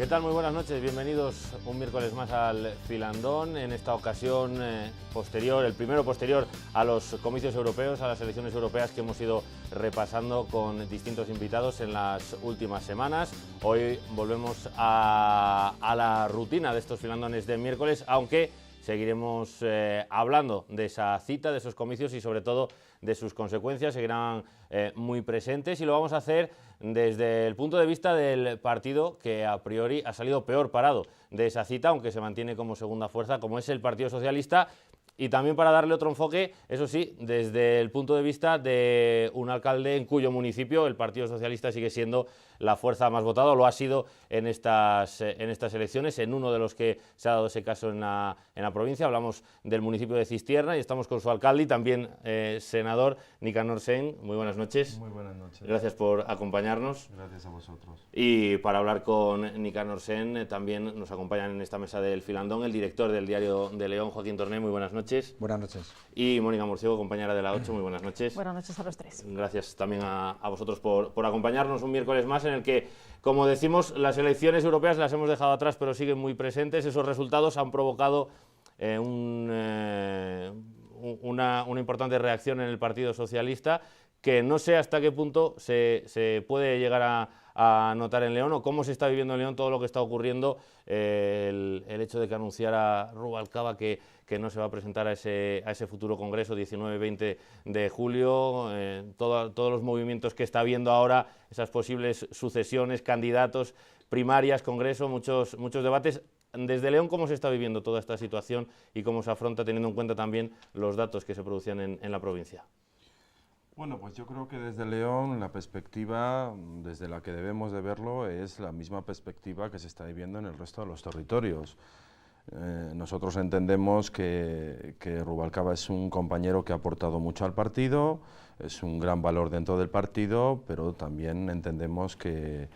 tal? Muy buenas noches, bienvenidos un miércoles más al Filandón, en esta ocasión el primero posterior a los comicios europeos, a las elecciones europeas que hemos ido repasando con distintos invitados en las últimas semanas. Hoy volvemos a la rutina de estos Filandones de miércoles, aunque seguiremos hablando de esa cita, de esos comicios y sobre todo de sus consecuencias, seguirán muy presentes, y lo vamos a hacer desde el punto de vista del partido que a priori ha salido peor parado de esa cita, aunque se mantiene como segunda fuerza, como es el Partido Socialista, y también para darle otro enfoque, eso sí, desde el punto de vista de un alcalde en cuyo municipio el Partido Socialista sigue siendo la fuerza más votada, o lo ha sido en estas elecciones, en uno de los que se ha dado ese caso en la provincia. Hablamos del municipio de Cistierna y estamos con su alcalde y también senador, Nicanor Sen. Muy buenas noches. Muy buenas noches. Gracias por acompañarnos. Gracias a vosotros. Y para hablar con Nicanor Sen también nos acompañan en esta mesa del Filandón el director del Diario de León, Joaquín Torné. Muy buenas noches. Buenas noches. Y Mónica Murciego, compañera de la 8. Muy buenas noches. Buenas noches a los tres. Gracias también a vosotros por acompañarnos un miércoles más en el que, como decimos, las elecciones europeas las hemos dejado atrás, pero siguen muy presentes. Esos resultados han provocado una importante reacción en el Partido Socialista, que no sé hasta qué punto se puede llegar a notar en León, o cómo se está viviendo en León todo lo que está ocurriendo, el hecho de que anunciara Rubalcaba que no se va a presentar a ese futuro congreso 19-20 de julio, todos los movimientos que está habiendo ahora, esas posibles sucesiones, candidatos, primarias, congreso, muchos debates. Desde León, ¿cómo se está viviendo toda esta situación y cómo se afronta, teniendo en cuenta también los datos que se producían en la provincia? Bueno, pues yo creo que desde León la perspectiva desde la que debemos de verlo es la misma perspectiva que se está viviendo en el resto de los territorios. Nosotros entendemos que Rubalcaba es un compañero que ha aportado mucho al partido, es un gran valor dentro del partido, pero también entendemos que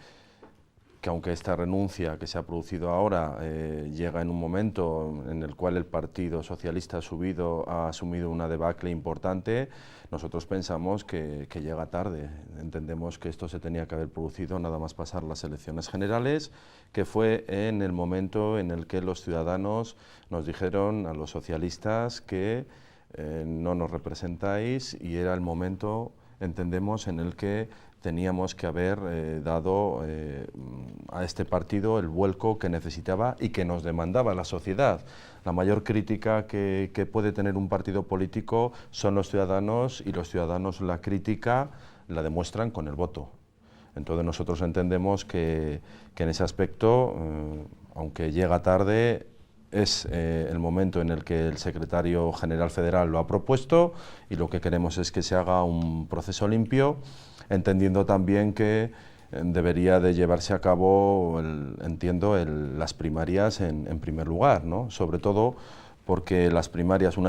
aunque esta renuncia que se ha producido ahora llega en un momento en el cual el Partido Socialista ha asumido una debacle importante, nosotros pensamos que llega tarde. Entendemos que esto se tenía que haber producido nada más pasar las elecciones generales, que fue en el momento en el que los ciudadanos nos dijeron a los socialistas que no nos representáis, y era el momento, entendemos, en el que teníamos que haber dado a este partido el vuelco que necesitaba y que nos demandaba la sociedad. La mayor crítica que puede tener un partido político son los ciudadanos, y los ciudadanos la crítica la demuestran con el voto. Entonces nosotros entendemos que en ese aspecto, aunque llega tarde, es el momento en el que el secretario general federal lo ha propuesto, y lo que queremos es que se haga un proceso limpio, entendiendo también que debería de llevarse a cabo, las primarias en primer lugar, ¿no? Sobre todo porque unas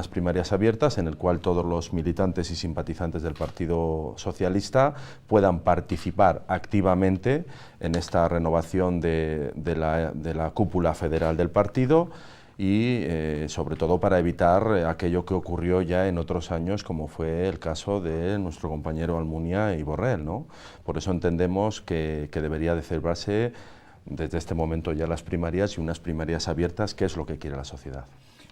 primarias abiertas en el cual todos los militantes y simpatizantes del Partido Socialista puedan participar activamente en esta renovación de la cúpula federal del partido, y sobre todo para evitar aquello que ocurrió ya en otros años, como fue el caso de nuestro compañero Almunia y Borrell, ¿no? Por eso entendemos que debería de celebrarse desde este momento ya las primarias, y unas primarias abiertas, que es lo que quiere la sociedad.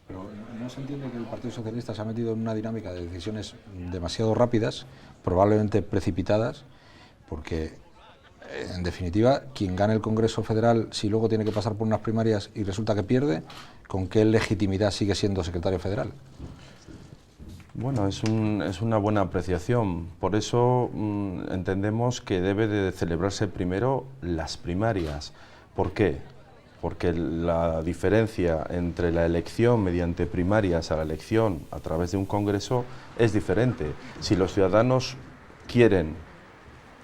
Pero ¿no se entiende que el Partido Socialista se ha metido en una dinámica de decisiones demasiado rápidas, probablemente precipitadas, porque en definitiva, quien gane el Congreso Federal, si luego tiene que pasar por unas primarias y resulta que pierde, ¿con qué legitimidad sigue siendo secretario federal? Bueno, es una buena apreciación. Por eso entendemos que debe de celebrarse primero las primarias. ¿Por qué? Porque la diferencia entre la elección mediante primarias a la elección a través de un congreso es diferente. Si los ciudadanos quieren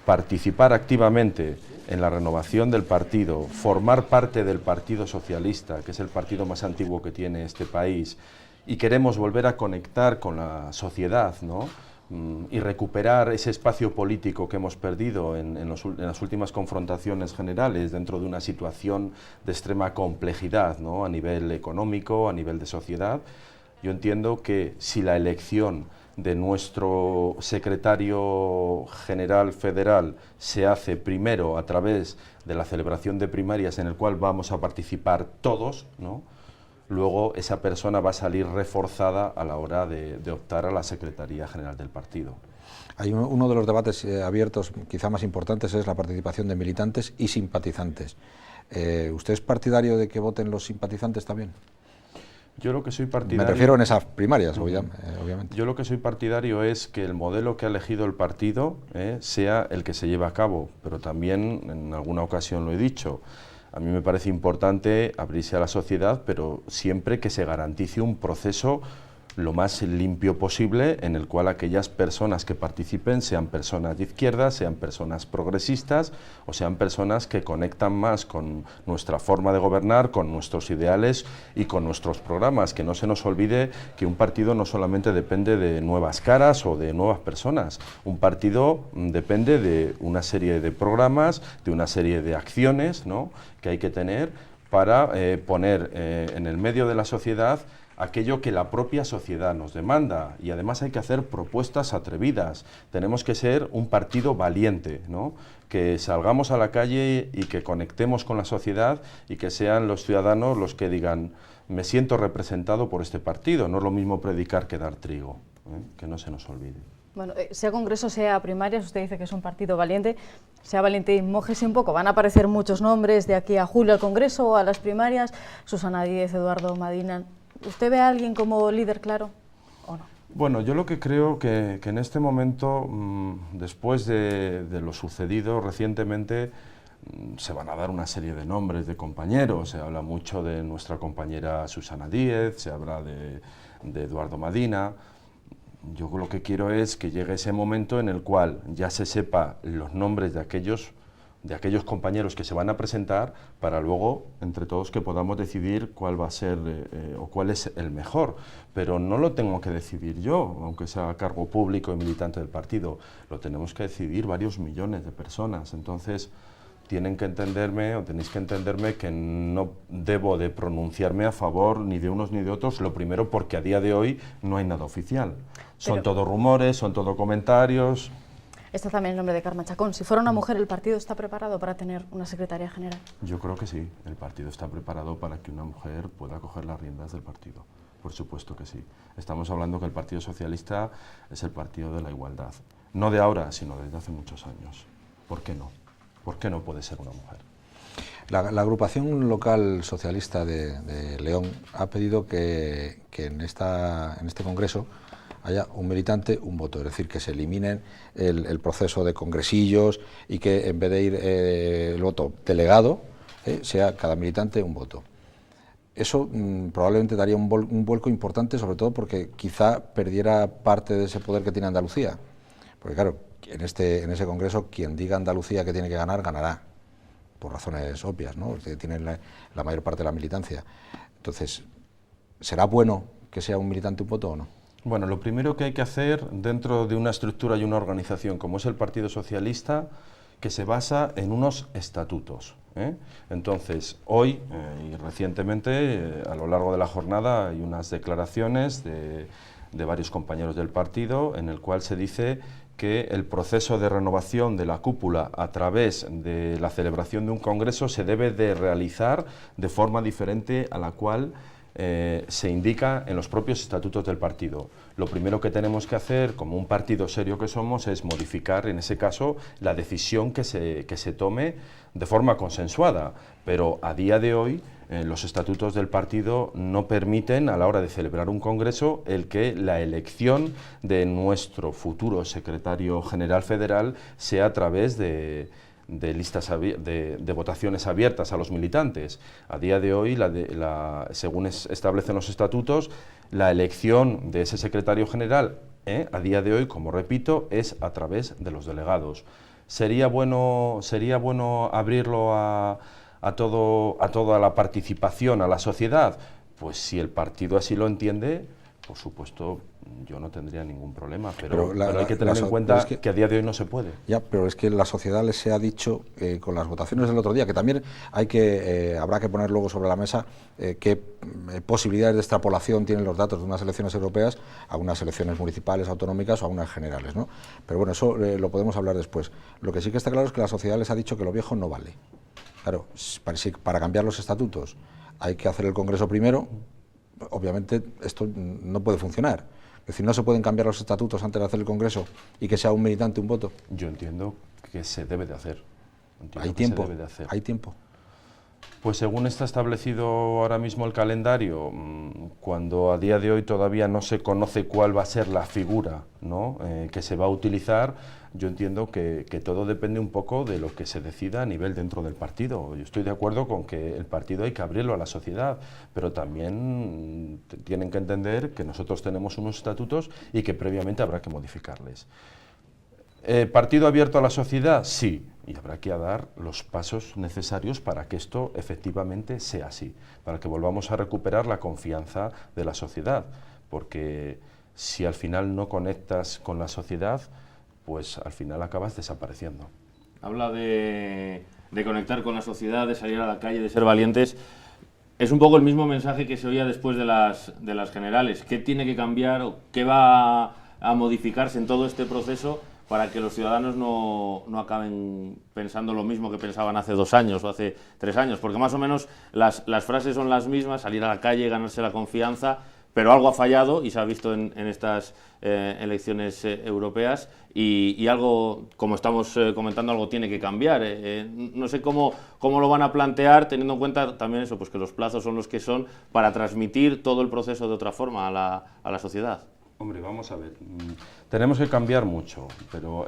participar activamente en la renovación del partido, formar parte del Partido Socialista, que es el partido más antiguo que tiene este país, y queremos volver a conectar con la sociedad, ¿no? Y recuperar ese espacio político que hemos perdido en las últimas confrontaciones generales, dentro de una situación de extrema complejidad, ¿no? A nivel económico, a nivel de sociedad. Yo entiendo que si la elección de nuestro secretario general federal se hace primero a través de la celebración de primarias en el cual vamos a participar todos, ¿no? Luego esa persona va a salir reforzada a la hora de optar a la Secretaría General del partido. Hay uno de los debates abiertos, quizá más importantes, es la participación de militantes y simpatizantes. ¿Usted es partidario de que voten los simpatizantes también? Yo lo que soy partidario... Me refiero en esas primarias, obviamente. Yo lo que soy partidario es que el modelo que ha elegido el partido sea el que se lleve a cabo, pero también en alguna ocasión lo he dicho. A mí me parece importante abrirse a la sociedad, pero siempre que se garantice un proceso lo más limpio posible, en el cual aquellas personas que participen sean personas de izquierda, sean personas progresistas o sean personas que conectan más con nuestra forma de gobernar, con nuestros ideales y con nuestros programas. Que no se nos olvide que un partido no solamente depende de nuevas caras o de nuevas personas, un partido depende de una serie de programas, de una serie de acciones, ¿no?, que hay que tener para poner en el medio de la sociedad aquello que la propia sociedad nos demanda, y además hay que hacer propuestas atrevidas. Tenemos que ser un partido valiente, ¿no?, que salgamos a la calle y que conectemos con la sociedad y que sean los ciudadanos los que digan: me siento representado por este partido. No es lo mismo predicar que dar trigo, que no se nos olvide. Bueno, sea Congreso, sea primarias, usted dice que es un partido valiente, sea valiente y mójese un poco. Van a aparecer muchos nombres de aquí a julio al Congreso o a las primarias: Susana Díez, Eduardo Madina. ¿Usted ve a alguien como líder claro o no? Bueno, yo lo que creo que en este momento, después de lo sucedido recientemente, se van a dar una serie de nombres de compañeros. Se habla mucho de nuestra compañera Susana Díez, se habla de Eduardo Madina. Yo lo que quiero es que llegue ese momento en el cual ya se sepa los nombres de aquellos compañeros que se van a presentar, para luego, entre todos, que podamos decidir cuál va a ser o cuál es el mejor. Pero no lo tengo que decidir yo, aunque sea cargo público y militante del partido, lo tenemos que decidir varios millones de personas. Entonces, tienen que entenderme, o tenéis que entenderme, que no debo de pronunciarme a favor ni de unos ni de otros, lo primero porque a día de hoy no hay nada oficial. Son todo rumores, son todo comentarios. Está también el nombre de Carme Chacón. Si fuera una mujer, ¿el partido está preparado para tener una secretaria general? Yo creo que sí, el partido está preparado para que una mujer pueda coger las riendas del partido. Por supuesto que sí. Estamos hablando que el Partido Socialista es el partido de la igualdad. No de ahora, sino desde hace muchos años. ¿Por qué no? ¿Por qué no puede ser una mujer? La agrupación local socialista de León ha pedido que en este congreso haya un militante, un voto, es decir, que se eliminen el proceso de congresillos y que en vez de ir el voto delegado, sea cada militante un voto. Eso probablemente daría un vuelco importante, sobre todo porque quizá perdiera parte de ese poder que tiene Andalucía. Porque claro, en ese congreso, quien diga Andalucía que tiene que ganar, ganará, por razones obvias, ¿no?, que tienen la mayor parte de la militancia. Entonces, ¿será bueno que sea un militante un voto o no? Bueno, lo primero que hay que hacer dentro de una estructura y una organización como es el Partido Socialista, que se basa en unos estatutos. Entonces, hoy y recientemente, a lo largo de la jornada, hay unas declaraciones de varios compañeros del partido en el cual se dice que el proceso de renovación de la cúpula a través de la celebración de un congreso se debe de realizar de forma diferente a la cual se indica en los propios estatutos del partido. Lo primero que tenemos que hacer, como un partido serio que somos, es modificar, en ese caso, la decisión que se tome de forma consensuada. Pero a día de hoy, los estatutos del partido no permiten, a la hora de celebrar un congreso, el que la elección de nuestro futuro secretario general federal sea a través de listas de votaciones abiertas a los militantes. A día de hoy, según establecen los estatutos, la elección de ese secretario general, a día de hoy, como repito, es a través de los delegados. ¿Sería bueno abrirlo a toda la participación, a la sociedad? Pues si el partido así lo entiende, por supuesto, yo no tendría ningún problema, pero hay que la tener en cuenta es que a día de hoy no se puede. Ya, pero es que la sociedad les se ha dicho con las votaciones del otro día, que también habrá que poner luego sobre la mesa qué posibilidades de extrapolación tienen los datos de unas elecciones europeas a unas elecciones municipales, autonómicas o a unas generales, ¿no? Pero bueno, eso lo podemos hablar después. Lo que sí que está claro es que la sociedad les ha dicho que lo viejo no vale. Claro, para cambiar los estatutos hay que hacer el Congreso primero. Obviamente esto no puede funcionar. Es decir, no se pueden cambiar los estatutos antes de hacer el Congreso y que sea un militante un voto. Yo entiendo que se debe de hacer. Hay tiempo. Hay tiempo. Pues según está establecido ahora mismo el calendario, cuando a día de hoy todavía no se conoce cuál va a ser la figura, ¿no?, que se va a utilizar, yo entiendo que todo depende un poco de lo que se decida a nivel dentro del partido. Yo estoy de acuerdo con que el partido hay que abrirlo a la sociedad, pero también tienen que entender que nosotros tenemos unos estatutos y que previamente habrá que modificarles. ¿Partido abierto a la sociedad? Sí, y habrá que dar los pasos necesarios para que esto efectivamente sea así, para que volvamos a recuperar la confianza de la sociedad, porque si al final no conectas con la sociedad, pues al final acabas desapareciendo. Habla de conectar con la sociedad, de salir a la calle, de ser valientes. Es un poco el mismo mensaje que se oía después de las generales. ¿Qué tiene que cambiar o qué va a modificarse en todo este proceso para que los ciudadanos no acaben pensando lo mismo que pensaban hace 2 años o hace 3 años? Porque más o menos las frases son las mismas: salir a la calle, ganarse la confianza, pero algo ha fallado y se ha visto en estas elecciones europeas y algo, como estamos comentando, algo tiene que cambiar. No sé cómo lo van a plantear, teniendo en cuenta también eso, pues que los plazos son los que son, para transmitir todo el proceso de otra forma a la sociedad. Hombre, vamos a ver, tenemos que cambiar mucho, pero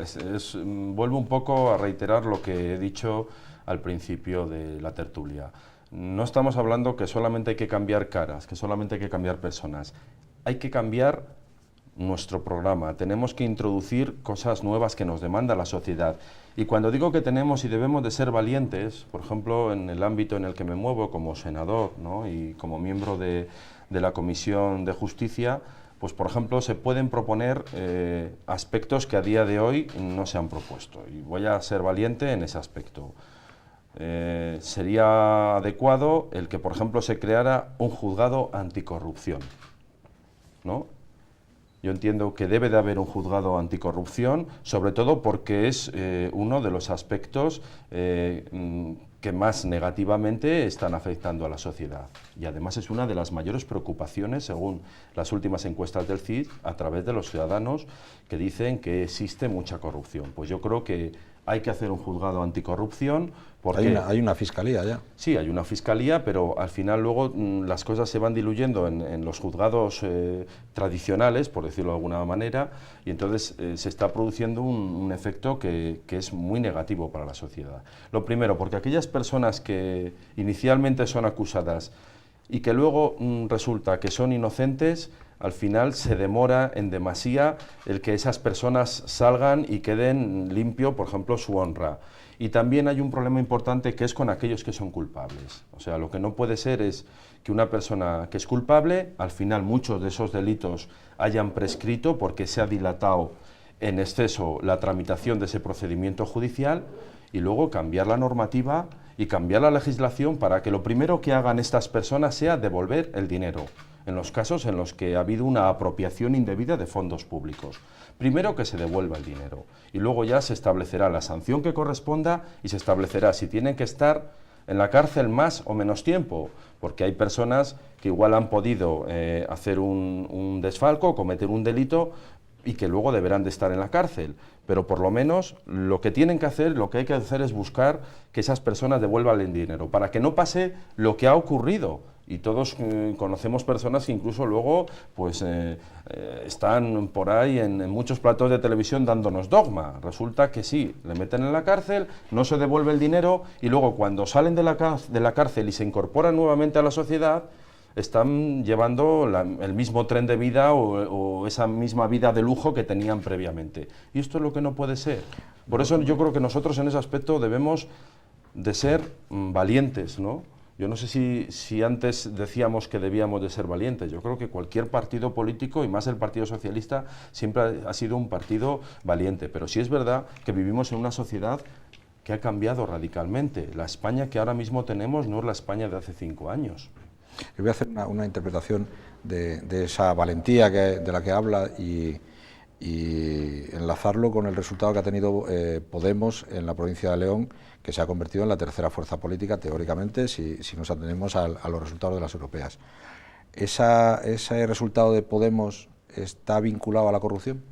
vuelvo un poco a reiterar lo que he dicho al principio de la tertulia. No estamos hablando que solamente hay que cambiar caras, que solamente hay que cambiar personas. Hay que cambiar nuestro programa, tenemos que introducir cosas nuevas que nos demanda la sociedad. Y cuando digo que tenemos y debemos de ser valientes, por ejemplo, en el ámbito en el que me muevo como senador, ¿no?, y como miembro de la Comisión de Justicia, pues por ejemplo se pueden proponer aspectos que a día de hoy no se han propuesto, y voy a ser valiente en ese aspecto. Sería adecuado el que, por ejemplo, se creara un juzgado anticorrupción, ¿no? Yo entiendo que debe de haber un juzgado anticorrupción, sobre todo porque es uno de los aspectos que más negativamente están afectando a la sociedad. Y además es una de las mayores preocupaciones, según las últimas encuestas del CID, a través de los ciudadanos, que dicen que existe mucha corrupción. Pues yo creo que hay que hacer un juzgado anticorrupción, porque hay una fiscalía ya. Sí, hay una fiscalía, pero al final luego las cosas se van diluyendo en los juzgados tradicionales, por decirlo de alguna manera, y entonces se está produciendo un efecto que es muy negativo para la sociedad. Lo primero, porque aquellas personas que inicialmente son acusadas y que luego resulta que son inocentes, al final se demora en demasía el que esas personas salgan y queden limpio, por ejemplo, su honra. Y también hay un problema importante que es con aquellos que son culpables. O sea, lo que no puede ser es que una persona que es culpable, al final muchos de esos delitos hayan prescrito porque se ha dilatado en exceso la tramitación de ese procedimiento judicial, y luego cambiar la normativa y cambiar la legislación para que lo primero que hagan estas personas sea devolver el dinero, en los casos en los que ha habido una apropiación indebida de fondos públicos. Primero que se devuelva el dinero y luego ya se establecerá la sanción que corresponda y se establecerá si tienen que estar en la cárcel más o menos tiempo, porque hay personas que igual han podido hacer un desfalco, cometer un delito y que luego deberán de estar en la cárcel, pero por lo menos lo que tienen que hacer, lo que hay que hacer es buscar que esas personas devuelvan el dinero, para que no pase lo que ha ocurrido. Y todos conocemos personas que incluso luego pues, están por ahí en muchos platos de televisión dándonos dogma. Resulta que sí, le meten en la cárcel, no se devuelve el dinero y luego cuando salen de la cárcel y se incorporan nuevamente a la sociedad, están llevando el mismo tren de vida o esa misma vida de lujo que tenían previamente. Y esto es lo que no puede ser. Por eso yo creo que nosotros en ese aspecto debemos de ser valientes, ¿no? Yo no sé si antes decíamos que debíamos de ser valientes. Yo creo que cualquier partido político, y más el Partido Socialista, siempre ha sido un partido valiente. Pero sí es verdad que vivimos en una sociedad que ha cambiado radicalmente. La España que ahora mismo tenemos no es la España de hace 5 años. Yo voy a hacer una interpretación de esa valentía de la que habla y enlazarlo con el resultado que ha tenido Podemos en la provincia de León, que se ha convertido en la tercera fuerza política, teóricamente, si nos atenemos a los resultados de las europeas. ¿Ese resultado de Podemos está vinculado a la corrupción?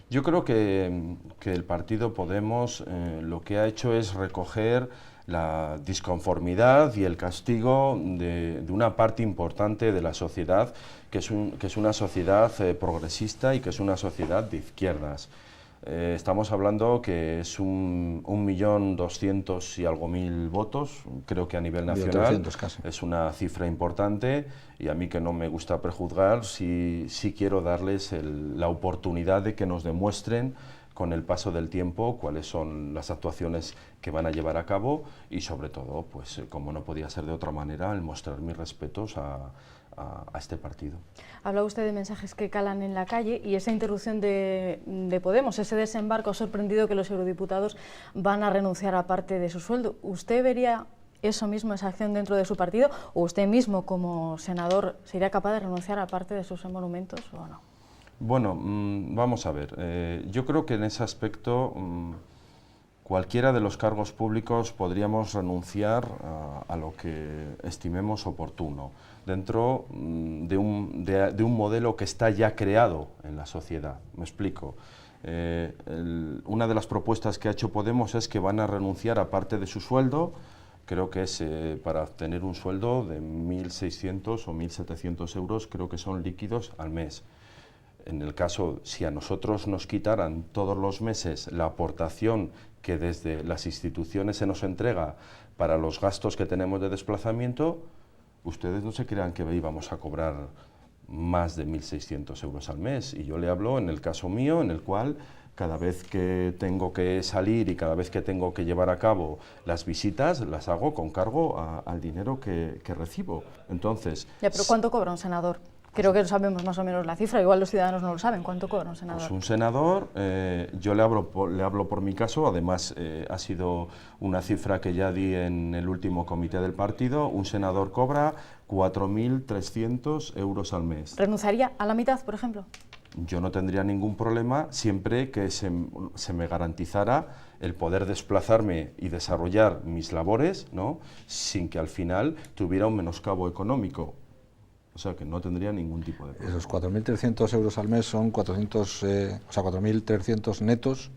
Yo creo que el partido Podemos lo que ha hecho es recoger la disconformidad y el castigo de una parte importante de la sociedad, que es una sociedad progresista y que es una sociedad de izquierdas. Estamos hablando que es 1.200.000 y algo votos, creo que a nivel nacional es una cifra importante, y a mí, que no me gusta prejuzgar, sí quiero darles la oportunidad de que nos demuestren con el paso del tiempo cuáles son las actuaciones que van a llevar a cabo, y sobre todo, pues como no podía ser de otra manera, el mostrar mis respetos a este partido. Habla usted de mensajes que calan en la calle, y esa interrupción de Podemos, ese desembarco, ha sorprendido que los eurodiputados van a renunciar a parte de su sueldo. ¿Usted vería eso mismo, esa acción dentro de su partido, o usted mismo como senador sería capaz de renunciar a parte de sus emolumentos o no? Bueno, vamos a ver, yo creo que en ese aspecto cualquiera de los cargos públicos podríamos renunciar a lo que estimemos oportuno, dentro de un modelo que está ya creado en la sociedad. Me explico. Una de las propuestas que ha hecho Podemos es que van a renunciar a parte de su sueldo, creo que es para obtener un sueldo de 1.600 o 1.700 euros, creo que son líquidos al mes. En el caso, si a nosotros nos quitaran todos los meses la aportación que desde las instituciones se nos entrega para los gastos que tenemos de desplazamiento, ustedes no se crean que íbamos a cobrar más de 1.600 euros al mes. Y yo le hablo en el caso mío, en el cual cada vez que tengo que salir y cada vez que tengo que llevar a cabo las visitas, las hago con cargo al dinero que recibo. Entonces, ya, pero ¿cuánto cobra un senador? Creo que sabemos más o menos la cifra, igual los ciudadanos no lo saben. ¿Cuánto cobra un senador? Pues un senador, yo le hablo por mi caso, además ha sido una cifra que ya di en el último comité del partido. Un senador cobra 4.300 euros al mes. ¿Renunciaría a la mitad, por ejemplo? Yo no tendría ningún problema siempre que se me garantizara el poder desplazarme y desarrollar mis labores, ¿no?, sin que al final tuviera un menoscabo económico. O sea, que no tendría ningún tipo de problema. Esos 4.300 euros al mes son 4.300 netos,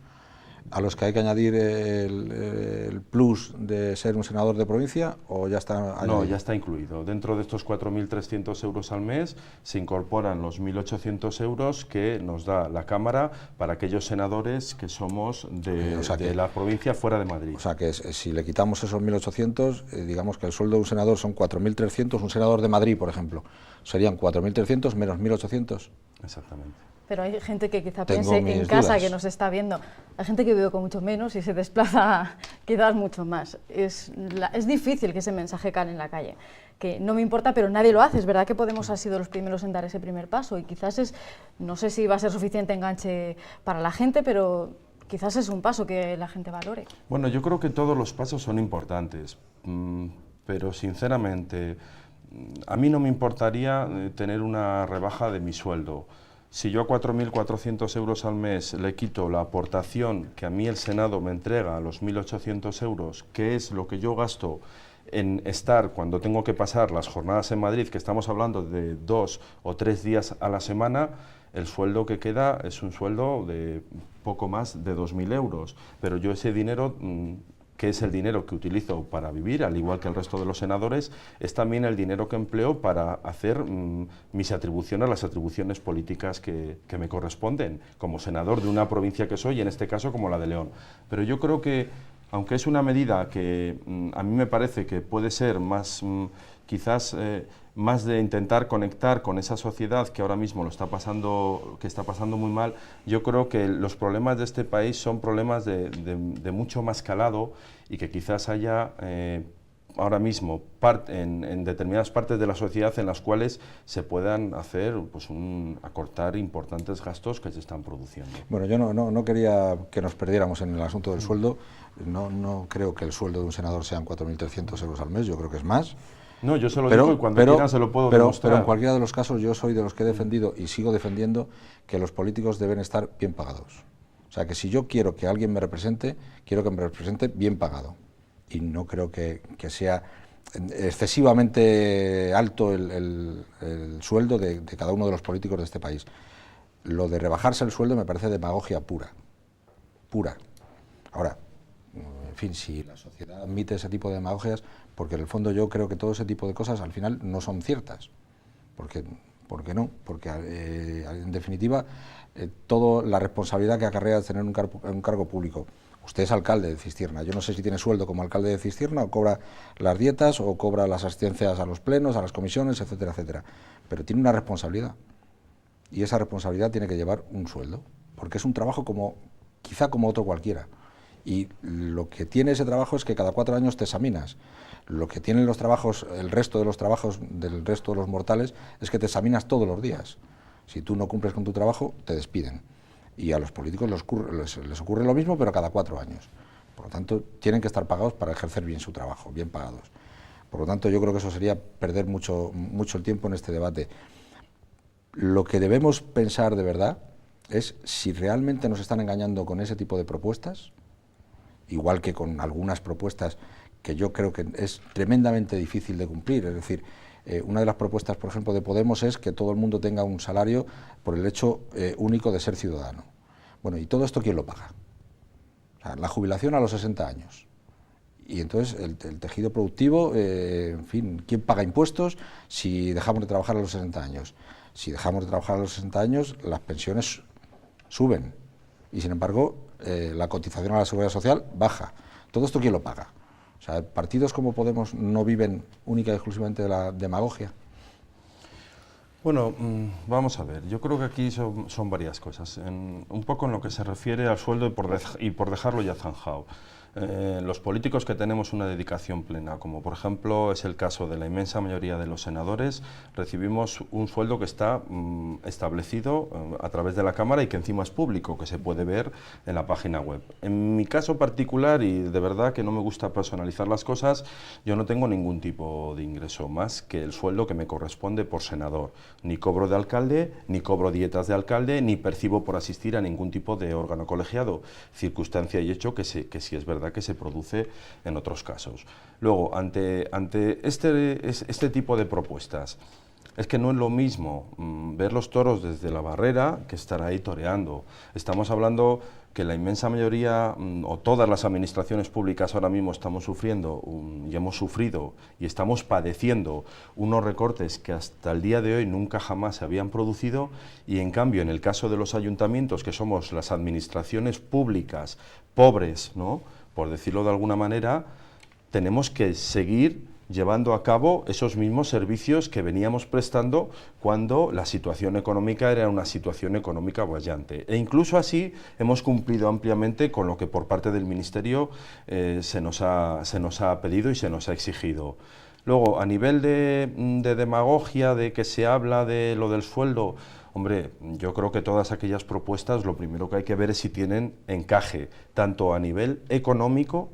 a los que hay que añadir el plus de ser un senador de provincia, ¿o ya está añadido? No, ya está incluido. Dentro de estos 4.300 euros al mes se incorporan los 1.800 euros que nos da la Cámara para aquellos senadores que somos de la provincia fuera de Madrid. O sea, que si le quitamos esos 1.800, digamos que el sueldo de un senador son 4.300, un senador de Madrid, por ejemplo, serían 4.300 menos 1.800. Exactamente. Pero hay gente que quizá piense en casa, que nos está viendo, hay gente que vive con mucho menos y se desplaza quizás mucho más. Es difícil que ese mensaje cale en la calle, que no me importa, pero nadie lo hace. Es verdad que Podemos ha sido los primeros en dar ese primer paso, y quizás no sé si va a ser suficiente enganche para la gente, pero quizás es un paso que la gente valore. Bueno, yo creo que todos los pasos son importantes, pero sinceramente a mí no me importaría tener una rebaja de mi sueldo. Si yo a 4.400 euros al mes le quito la aportación que a mí el Senado me entrega, a los 1.800 euros, que es lo que yo gasto en estar cuando tengo que pasar las jornadas en Madrid, que estamos hablando de 2 o 3 días a la semana, el sueldo que queda es un sueldo de poco más de 2.000 euros. Pero yo ese dinero, que es el dinero que utilizo para vivir, al igual que el resto de los senadores, es también el dinero que empleo para hacer mis atribuciones, las atribuciones políticas que me corresponden, como senador de una provincia que soy, en este caso como la de León. Pero yo creo que, aunque es una medida que a mí me parece que puede ser más, quizás más de intentar conectar con esa sociedad que ahora mismo está pasando muy mal, yo creo que los problemas de este país son problemas de mucho más calado, y que quizás haya ahora mismo en determinadas partes de la sociedad en las cuales se puedan hacer, pues acortar importantes gastos que se están produciendo. Bueno, yo no quería que nos perdiéramos en el asunto del sueldo. No creo que el sueldo de un senador sean 4.300 euros al mes, yo creo que es más. No, yo se lo digo y cuando quiera se lo puedo demostrar. Pero en cualquiera de los casos yo soy de los que he defendido y sigo defendiendo que los políticos deben estar bien pagados. O sea, que si yo quiero que alguien me represente, quiero que me represente bien pagado. Y no creo que sea excesivamente alto el sueldo de cada uno de los políticos de este país. Lo de rebajarse el sueldo me parece demagogia pura. Ahora, en fin, si la sociedad admite ese tipo de demagogias, porque en el fondo yo creo que todo ese tipo de cosas al final no son ciertas. ¿Por qué no? Porque en definitiva, toda la responsabilidad que acarrea tener un cargo público. Usted es alcalde de Cistierna, yo no sé si tiene sueldo como alcalde de Cistierna o cobra las dietas o cobra las asistencias a los plenos, a las comisiones, etcétera, etcétera. Pero tiene una responsabilidad y esa responsabilidad tiene que llevar un sueldo, porque es un trabajo quizá como otro cualquiera. Y lo que tiene ese trabajo es que cada 4 años te examinas. Lo que tienen los trabajos, el resto de los trabajos del resto de los mortales, es que te examinas todos los días. Si tú no cumples con tu trabajo, te despiden. Y a los políticos les ocurre lo mismo, pero cada 4 años. Por lo tanto, tienen que estar pagados para ejercer bien su trabajo, bien pagados. Por lo tanto, yo creo que eso sería perder mucho el tiempo en este debate. Lo que debemos pensar de verdad es si realmente nos están engañando con ese tipo de propuestas, igual que con algunas propuestas que yo creo que es tremendamente difícil de cumplir. Es decir, una de las propuestas, por ejemplo, de Podemos es que todo el mundo tenga un salario por el hecho único de ser ciudadano. Bueno, ¿y todo esto quién lo paga? O sea, la jubilación a los 60 años. Y entonces el tejido productivo, en fin, ¿quién paga impuestos si dejamos de trabajar a los 60 años? Si dejamos de trabajar a los 60 años, las pensiones suben. Y sin embargo, la cotización a la seguridad social baja. ¿Todo esto quién lo paga? O sea, partidos como Podemos no viven única y exclusivamente de la demagogia. Bueno, vamos a ver, yo creo que aquí son varias cosas. Un poco en lo que se refiere al sueldo y por dejarlo ya zanjado. Los políticos que tenemos una dedicación plena, como por ejemplo es el caso de la inmensa mayoría de los senadores, recibimos un sueldo que está establecido a través de la Cámara y que encima es público, que se puede ver en la página web. En mi caso particular, y de verdad que no me gusta personalizar las cosas, yo no tengo ningún tipo de ingreso más que el sueldo que me corresponde por senador. Ni cobro de alcalde, ni cobro dietas de alcalde, ni percibo por asistir a ningún tipo de órgano colegiado, circunstancia y hecho que sí es verdad que se produce en otros casos. Luego, ante este tipo de propuestas, es que no es lo mismo ver los toros desde la barrera que estar ahí toreando. Estamos hablando que la inmensa mayoría o todas las administraciones públicas ahora mismo estamos sufriendo y hemos sufrido y estamos padeciendo unos recortes que hasta el día de hoy nunca jamás se habían producido, y en cambio en el caso de los ayuntamientos, que somos las administraciones públicas pobres, ¿no?, por decirlo de alguna manera, tenemos que seguir llevando a cabo esos mismos servicios que veníamos prestando cuando la situación económica era una situación económica boyante. E incluso así hemos cumplido ampliamente con lo que por parte del Ministerio se nos ha pedido y se nos ha exigido. Luego, a nivel de demagogia, de que se habla de lo del sueldo, hombre, yo creo que todas aquellas propuestas lo primero que hay que ver es si tienen encaje, tanto a nivel económico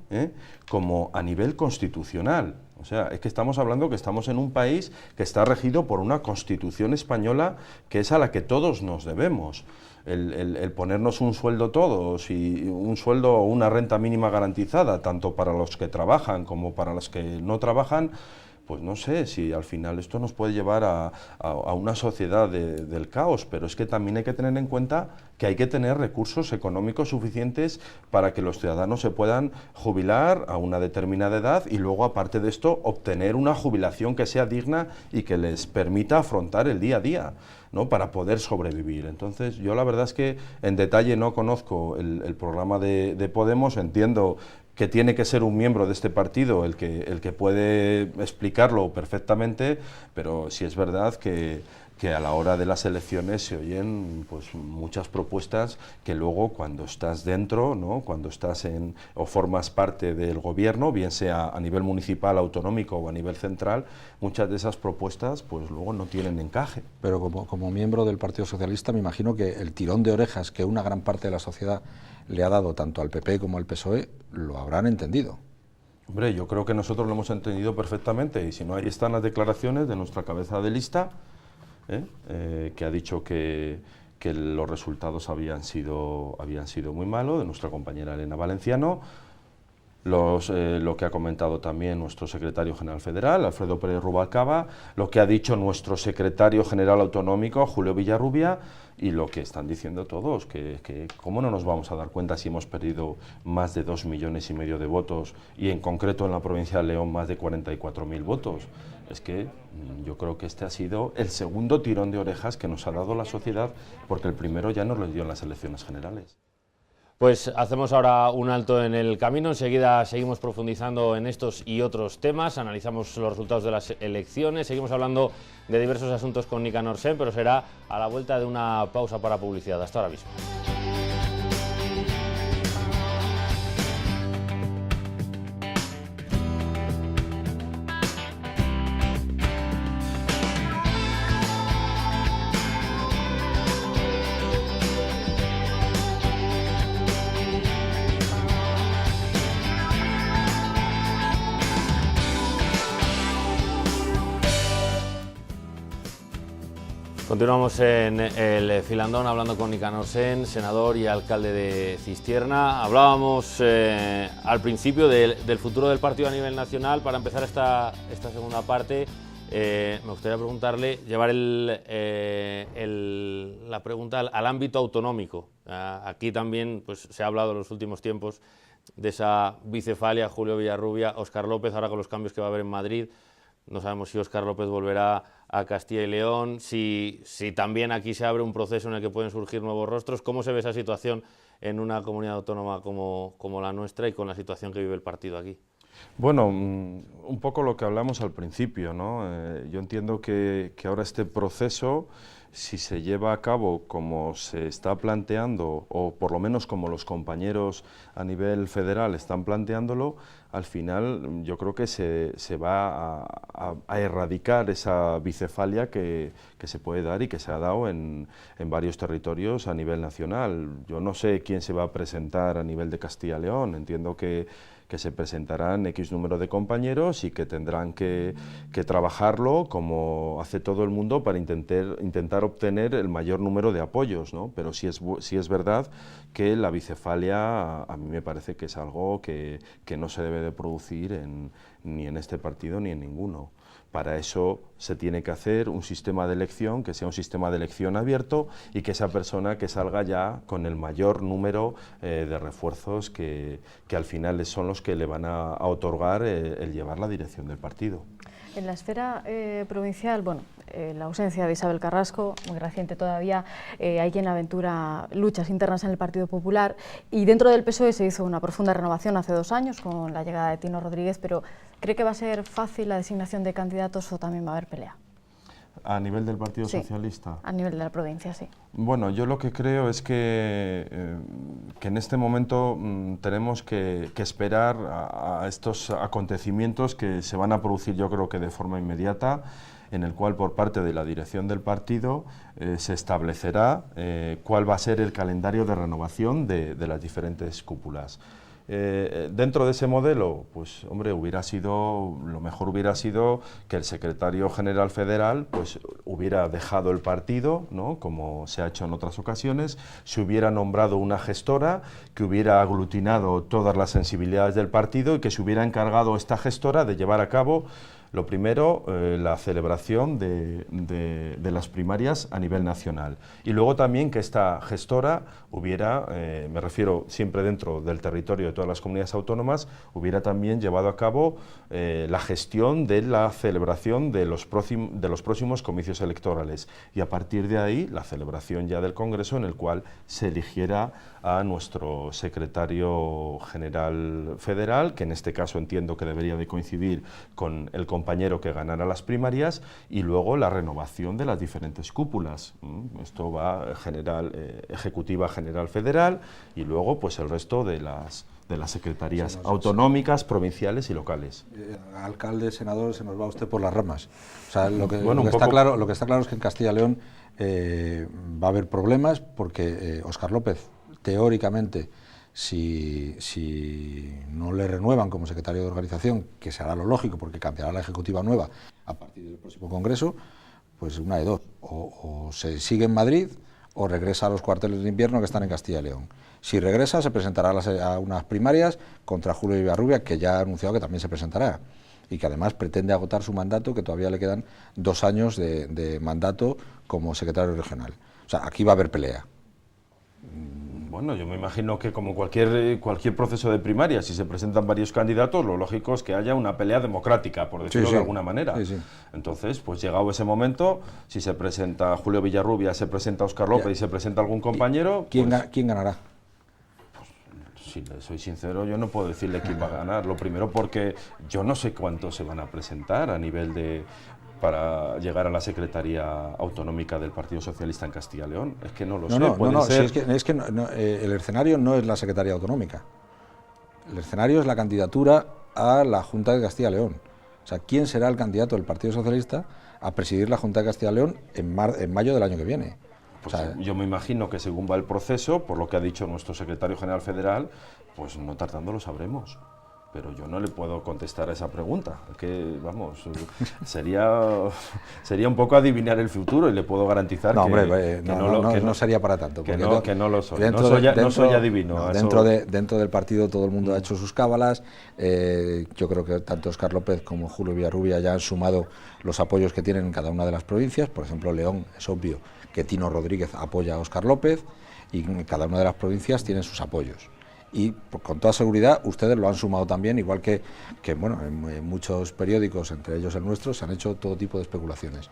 como a nivel constitucional. O sea, es que estamos hablando que estamos en un país que está regido por una Constitución española que es a la que todos nos debemos. El ponernos un sueldo todos y un sueldo o una renta mínima garantizada, tanto para los que trabajan como para los que no trabajan, pues no sé si al final esto nos puede llevar a una sociedad del caos, pero es que también hay que tener en cuenta que hay que tener recursos económicos suficientes para que los ciudadanos se puedan jubilar a una determinada edad y luego, aparte de esto, obtener una jubilación que sea digna y que les permita afrontar el día a día, ¿no?, para poder sobrevivir. Entonces, yo la verdad es que en detalle no conozco el programa de Podemos, entiendo que tiene que ser un miembro de este partido el que puede explicarlo perfectamente, pero sí es verdad que que a la hora de las elecciones se oyen pues muchas propuestas que luego cuando estás dentro, ¿no?, cuando estás o formas parte del gobierno, bien sea a nivel municipal, autonómico o a nivel central, muchas de esas propuestas pues luego no tienen encaje. Pero como miembro del Partido Socialista me imagino que el tirón de orejas que una gran parte de la sociedad le ha dado tanto al PP como al PSOE lo habrán entendido. Hombre, yo creo que nosotros lo hemos entendido perfectamente, y si no, ahí están las declaraciones de nuestra cabeza de lista, que ha dicho que los resultados habían sido muy malos, de nuestra compañera Elena Valenciano, lo que ha comentado también nuestro secretario general federal, Alfredo Pérez Rubalcaba, lo que ha dicho nuestro secretario general autonómico, Julio Villarrubia, y lo que están diciendo todos, que cómo no nos vamos a dar cuenta si hemos perdido más de 2,5 millones de votos, y en concreto en la provincia de León más de 44.000 votos. Es que yo creo que este ha sido el segundo tirón de orejas que nos ha dado la sociedad, porque el primero ya nos lo dio en las elecciones generales. Pues hacemos ahora un alto en el camino, enseguida seguimos profundizando en estos y otros temas, analizamos los resultados de las elecciones, seguimos hablando de diversos asuntos con Nicanor Sen, pero será a la vuelta de una pausa para publicidad. Hasta ahora mismo. Continuamos en el Filandón hablando con Nicanor Sen, senador y alcalde de Cistierna. Hablábamos al principio del futuro del partido a nivel nacional. Para empezar esta segunda parte, me gustaría preguntarle, llevar la pregunta al ámbito autonómico. Aquí también pues, se ha hablado en los últimos tiempos de esa bicefalia, Julio Villarrubia, Óscar López, ahora con los cambios que va a haber en Madrid. No sabemos si Óscar López volverá a Castilla y León, si también aquí se abre un proceso en el que pueden surgir nuevos rostros. ¿Cómo se ve esa situación en una comunidad autónoma como la nuestra y con la situación que vive el partido aquí? Bueno, un poco lo que hablamos al principio, ¿no? Yo entiendo que ahora este proceso, si se lleva a cabo como se está planteando, o por lo menos como los compañeros a nivel federal están planteándolo, al final yo creo que se va a erradicar esa bicefalia que se puede dar y que se ha dado en varios territorios a nivel nacional. Yo no sé quién se va a presentar a nivel de Castilla y León, entiendo que se presentarán X número de compañeros y que tendrán que trabajarlo como hace todo el mundo para intentar obtener el mayor número de apoyos, ¿no? Pero sí es verdad que la bicefalia a mí me parece que es algo que no se debe de producir ni en este partido ni en ninguno. Para eso se tiene que hacer un sistema de elección que sea un sistema de elección abierto y que esa persona que salga ya con el mayor número de refuerzos que al final son los que le van a otorgar el llevar la dirección del partido. En la esfera provincial, bueno, la ausencia de Isabel Carrasco, muy reciente todavía, hay quien aventura luchas internas en el Partido Popular, y dentro del PSOE se hizo una profunda renovación hace 2 años con la llegada de Tino Rodríguez, pero ¿cree que va a ser fácil la designación de candidatos o también va a haber pelea? ¿A nivel del Partido Sí, Socialista? A nivel de la provincia, sí. Bueno, yo lo que creo es que en este momento tenemos que esperar a estos acontecimientos que se van a producir, yo creo que de forma inmediata, en el cual por parte de la dirección del partido se establecerá cuál va a ser el calendario de renovación de las diferentes cúpulas. Dentro de ese modelo, pues hombre, lo mejor hubiera sido que el secretario general federal pues hubiera dejado el partido, ¿no?, como se ha hecho en otras ocasiones, se hubiera nombrado una gestora que hubiera aglutinado todas las sensibilidades del partido y que se hubiera encargado esta gestora de llevar a cabo, lo primero, la celebración de las primarias a nivel nacional, y luego también que esta gestora hubiera, me refiero siempre dentro del territorio de todas las comunidades autónomas, hubiera también llevado a cabo la gestión de la celebración de los próximos comicios electorales, y a partir de ahí la celebración ya del Congreso, en el cual se eligiera a nuestro secretario general federal, que en este caso entiendo que debería de coincidir con el compañero compañero que ganara las primarias y luego la renovación de las diferentes cúpulas. Esto va Ejecutiva General Federal y luego pues el resto de las secretarías autonómicas, provinciales y locales. Alcalde, senador, se nos va usted por las ramas. O sea, lo que está claro es que en Castilla y León va a haber problemas porque Óscar López, teóricamente, si no le renuevan como secretario de organización, que será lo lógico porque cambiará la ejecutiva nueva a partir del próximo Congreso, pues una de dos, o se sigue en Madrid o regresa a los cuarteles de invierno que están en Castilla y León. Si regresa, se presentará a unas primarias contra Julio Villarrubia, que ya ha anunciado que también se presentará, y que además pretende agotar su mandato, que todavía le quedan 2 años de mandato como secretario regional. O sea, aquí va a haber pelea. Bueno, yo me imagino que como cualquier proceso de primaria, si se presentan varios candidatos, lo lógico es que haya una pelea democrática, por decirlo de alguna manera. Entonces, pues llegado ese momento, si se presenta Julio Villarrubia, se presenta Óscar López y se presenta algún compañero... ¿Quién ganará? Pues, si soy sincero, yo no puedo decirle quién va a ganar. Lo primero porque yo no sé cuántos se van a presentar a nivel para llegar a la Secretaría Autonómica del Partido Socialista en Castilla y León. Es que no lo sé. El escenario no es la Secretaría Autonómica. El escenario es la candidatura a la Junta de Castilla y León. O sea, ¿quién será el candidato del Partido Socialista a presidir la Junta de Castilla y León en mayo del año que viene? Pues yo me imagino que según va el proceso, por lo que ha dicho nuestro secretario general federal, pues no tardando lo sabremos. Pero yo no le puedo contestar a esa pregunta, que vamos, sería un poco adivinar el futuro y le puedo garantizar que no sería para tanto. Que no lo soy, no soy adivino. Dentro del partido todo el mundo ha hecho sus cábalas, yo creo que tanto Óscar López como Julio Villarrubia ya han sumado los apoyos que tienen en cada una de las provincias. Por ejemplo, León, es obvio que Tino Rodríguez apoya a Óscar López y cada una de las provincias tiene sus apoyos. Y con toda seguridad ustedes lo han sumado también, igual que bueno, en muchos periódicos, entre ellos el nuestro, se han hecho todo tipo de especulaciones.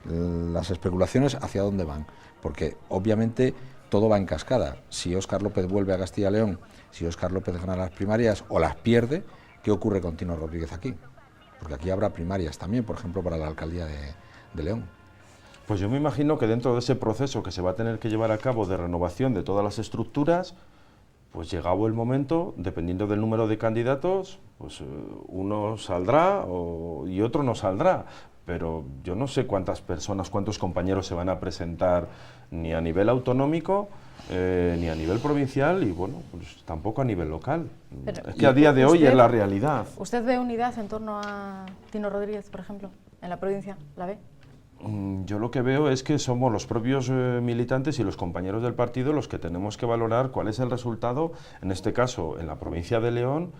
Las especulaciones, ¿hacia dónde van? Porque obviamente todo va en cascada. Si Óscar López vuelve a Castilla y León, si Óscar López gana las primarias o las pierde, ¿qué ocurre con Tino Rodríguez aquí? Porque aquí habrá primarias también, por ejemplo, para la alcaldía de León. Pues yo me imagino que dentro de ese proceso que se va a tener que llevar a cabo de renovación de todas las estructuras, pues llegado el momento, dependiendo del número de candidatos, pues uno saldrá y otro no saldrá. Pero yo no sé cuántas personas, cuántos compañeros se van a presentar ni a nivel autonómico, ni a nivel provincial y bueno, pues tampoco a nivel local. Pero, es que a día de hoy es la realidad. ¿Usted ve unidad en torno a Tino Rodríguez, por ejemplo, en la provincia? ¿La ve? Yo lo que veo es que somos los propios militantes y los compañeros del partido los que tenemos que valorar cuál es el resultado, en este caso en la provincia de León,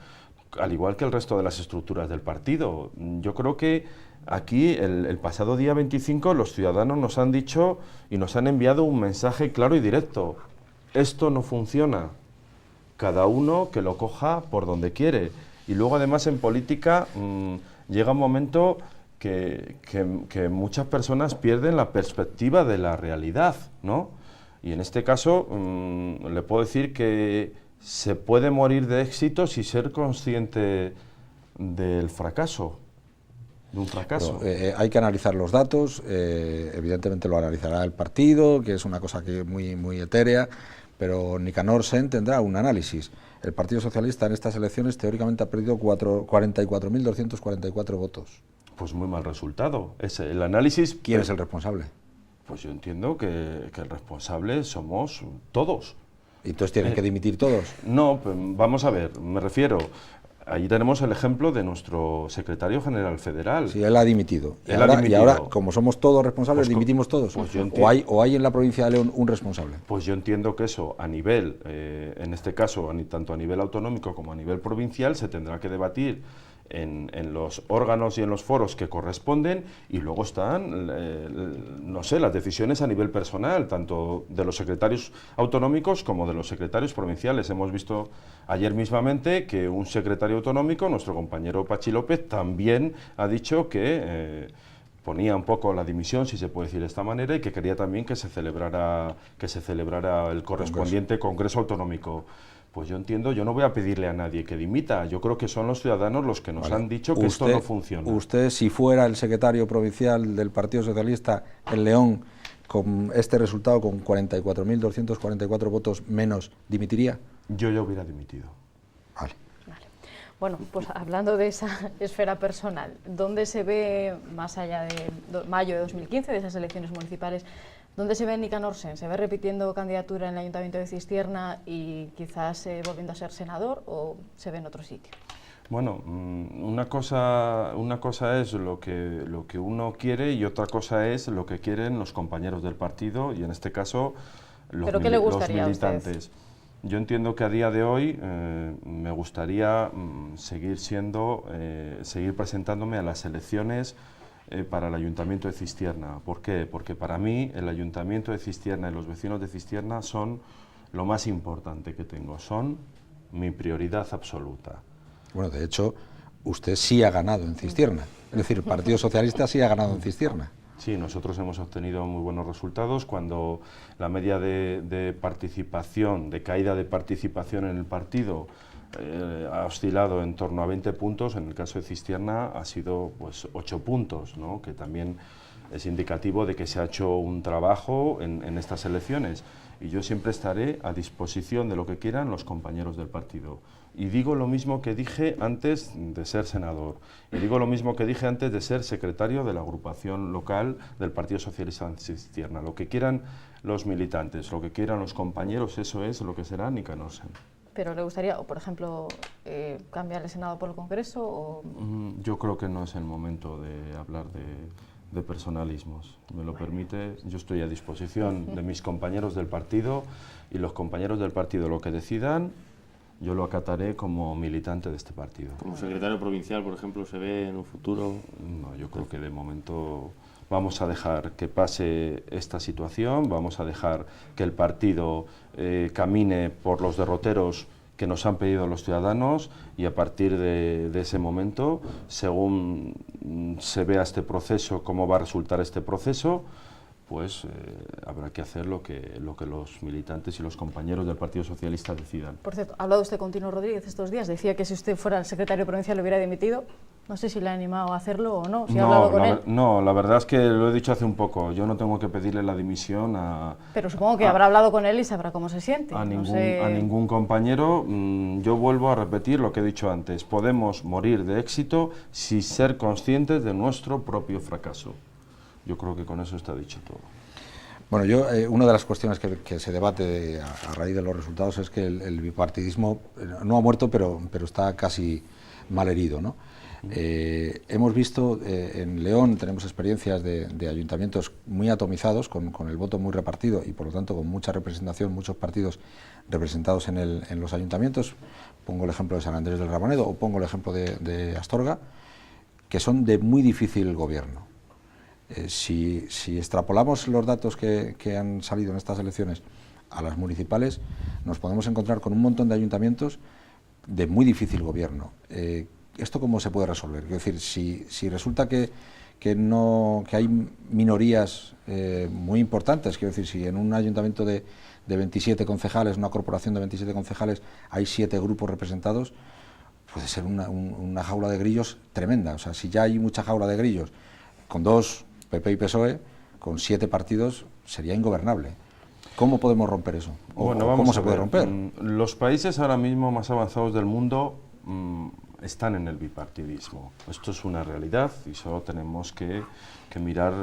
al igual que el resto de las estructuras del partido. Yo creo que aquí el pasado día 25 los ciudadanos nos han dicho y nos han enviado un mensaje claro y directo: esto no funciona, cada uno que lo coja por donde quiere. Y luego además en política llega un momento que muchas personas pierden la perspectiva de la realidad, ¿no? Y en este caso le puedo decir que se puede morir de éxito sin ser consciente del fracaso, de un fracaso. Pero, hay que analizar los datos, evidentemente lo analizará el partido, que es una cosa que muy etérea, pero Nicanor Sen tendrá un análisis. El Partido Socialista en estas elecciones teóricamente ha perdido 44.244 votos. Pues muy mal resultado. El análisis... ¿Quién es el responsable? Pues yo entiendo que el responsable somos todos. ¿Y entonces tienen que dimitir todos? No, pues vamos a ver, me refiero... Ahí tenemos el ejemplo de nuestro secretario general federal. Sí, él ha dimitido. Y ahora, como somos todos responsables, pues dimitimos todos. Pues ¿O hay en la provincia de León un responsable? Pues yo entiendo que eso a nivel, en este caso, tanto a nivel autonómico como a nivel provincial, se tendrá que debatir en los órganos y en los foros que corresponden, y luego están, no sé, las decisiones a nivel personal, tanto de los secretarios autonómicos como de los secretarios provinciales. Hemos visto ayer mismamente que un secretario autonómico, nuestro compañero Pachi López, también ha dicho que ponía un poco la dimisión, si se puede decir de esta manera, y que quería también que se celebrara el correspondiente Congreso Autonómico. Pues yo entiendo, yo no voy a pedirle a nadie que dimita, yo creo que son los ciudadanos los que nos han dicho que esto no funciona. Usted, si fuera el secretario provincial del Partido Socialista en León, con este resultado, con 44.244 votos menos, ¿dimitiría? Yo ya hubiera dimitido. Vale. Bueno, pues hablando de esa esfera personal, ¿dónde se ve, más allá de mayo de 2015, de esas elecciones municipales, dónde se ve Nicanor Sen? ¿Se ve repitiendo candidatura en el Ayuntamiento de Cistierna y quizás volviendo a ser senador, o se ve en otro sitio? Bueno, una cosa es lo que uno quiere y otra cosa es lo que quieren los compañeros del partido y en este caso los militantes. Yo entiendo que a día de hoy me gustaría seguir presentándome a las elecciones para el Ayuntamiento de Cistierna. ¿Por qué? Porque para mí el Ayuntamiento de Cistierna y los vecinos de Cistierna son lo más importante que tengo, son mi prioridad absoluta. Bueno, de hecho, usted sí ha ganado en Cistierna, es decir, el Partido Socialista sí ha ganado en Cistierna. Sí, nosotros hemos obtenido muy buenos resultados cuando la media de participación, de caída de participación en el partido ha oscilado en torno a 20 puntos, en el caso de Cistierna ha sido pues 8 puntos, ¿no? Que también es indicativo de que se ha hecho un trabajo en estas elecciones y yo siempre estaré a disposición de lo que quieran los compañeros del partido. Y digo lo mismo que dije antes de ser senador, y digo lo mismo que dije antes de ser secretario de la agrupación local del Partido Socialista de Cistierna. Lo que quieran los militantes, lo que quieran los compañeros, eso es lo que será Nicanor Sen. ¿Pero le gustaría, por ejemplo, cambiar el Senado por el Congreso? O... Yo creo que no es el momento de hablar de personalismos. ¿Me lo permite? Yo estoy a disposición de mis compañeros del partido y los compañeros del partido lo que decidan, yo lo acataré como militante de este partido. ¿Como secretario provincial, por ejemplo, se ve en un futuro? No, yo creo que de momento vamos a dejar que pase esta situación, vamos a dejar que el partido camine por los derroteros que nos han pedido los ciudadanos y a partir de ese momento, según se vea este proceso, cómo va a resultar este proceso, pues habrá que hacer lo que los militantes y los compañeros del Partido Socialista decidan. Por cierto, ha hablado usted con Tino Rodríguez estos días, decía que si usted fuera el secretario provincial lo hubiera dimitido. No sé si le ha animado a hacerlo o no, si ha hablado con él. No, la verdad es que lo he dicho hace un poco, yo no tengo que pedirle la dimisión a... Pero supongo que habrá hablado con él y sabrá cómo se siente. A ningún compañero. Yo vuelvo a repetir lo que he dicho antes, podemos morir de éxito sin ser conscientes de nuestro propio fracaso. Yo creo que con eso está dicho todo. Bueno, una de las cuestiones que se debate a raíz de los resultados es que el bipartidismo no ha muerto, pero está casi malherido, ¿no? Hemos visto en León, tenemos experiencias de ayuntamientos muy atomizados, con el voto muy repartido y por lo tanto con mucha representación, muchos partidos representados en los ayuntamientos. Pongo el ejemplo de San Andrés del Ramonedo o pongo el ejemplo de Astorga, que son de muy difícil gobierno. Si extrapolamos los datos que han salido en estas elecciones a las municipales, nos podemos encontrar con un montón de ayuntamientos de muy difícil gobierno. ¿Esto cómo se puede resolver? Es decir, si resulta que hay minorías muy importantes, quiero decir, si en un ayuntamiento de 27 concejales, una corporación de 27 concejales, hay 7 grupos representados, puede ser una jaula de grillos tremenda. O sea, si ya hay mucha jaula de grillos, con 2 PP y PSOE, con 7 partidos, sería ingobernable. ¿Cómo podemos romper eso? ¿Cómo se puede romper? Los países ahora mismo más avanzados del mundo están en el bipartidismo. Esto es una realidad y solo tenemos que mirar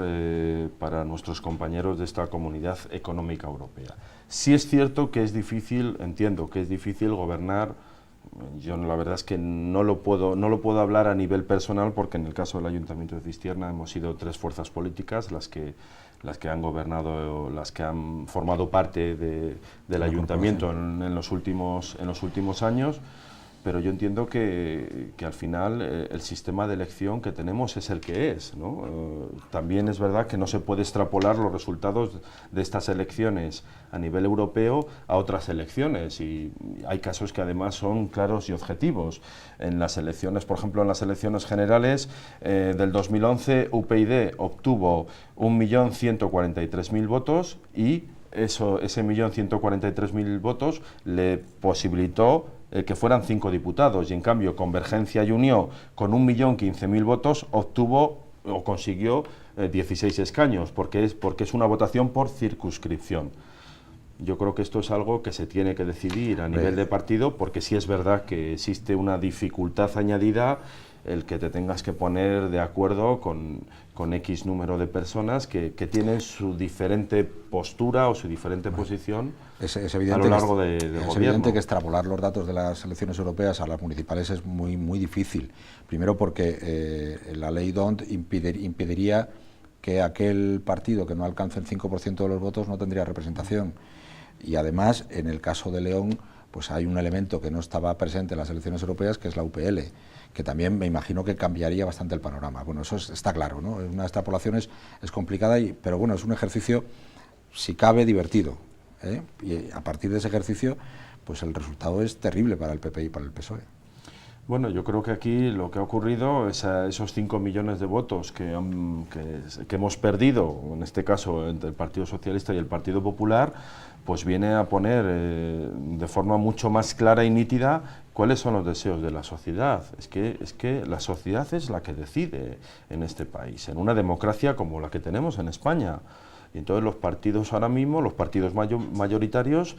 para nuestros compañeros de esta Comunidad Económica Europea. Sí es cierto que es difícil, entiendo que es difícil gobernar. Yo la verdad es que no lo puedo hablar a nivel personal porque en el caso del Ayuntamiento de Cistierna hemos sido 3 fuerzas políticas las que han gobernado, las que han formado parte del Ayuntamiento en los últimos años. pero yo entiendo que al final el sistema de elección que tenemos es el que es, ¿no? También es verdad que no se puede extrapolar los resultados de estas elecciones a nivel europeo a otras elecciones, y hay casos que además son claros y objetivos. En las elecciones, por ejemplo, en las elecciones generales del 2011, UPyD obtuvo 1.143.000 votos y ese 1.143.000 votos le posibilitó que fueran 5 diputados, y en cambio Convergencia y Unió, con 1.015.000 votos, obtuvo o consiguió 16 escaños, porque es una votación por circunscripción. Yo creo que esto es algo que se tiene que decidir a nivel de partido, porque sí es verdad que existe una dificultad añadida el que te tengas que poner de acuerdo con X número de personas que tienen su diferente postura o su diferente posición es a lo largo del gobierno. Es evidente que extrapolar los datos de las elecciones europeas a las municipales es muy, muy difícil. Primero porque la ley DONT impediría que aquel partido que no alcance el 5% de los votos no tendría representación. Y además, en el caso de León, pues hay un elemento que no estaba presente en las elecciones europeas, que es la UPL, que también me imagino que cambiaría bastante el panorama. Bueno, eso está claro, ¿no? Una extrapolación es complicada, pero bueno, es un ejercicio, si cabe, divertido, ¿eh? Y a partir de ese ejercicio, pues el resultado es terrible para el PP y para el PSOE. Bueno, yo creo que aquí lo que ha ocurrido es esos 5 millones de votos que hemos perdido, en este caso entre el Partido Socialista y el Partido Popular, pues viene a poner de forma mucho más clara y nítida cuáles son los deseos de la sociedad. Es que la sociedad es la que decide en este país, en una democracia como la que tenemos en España. Y entonces los partidos ahora mismo, los partidos mayoritarios,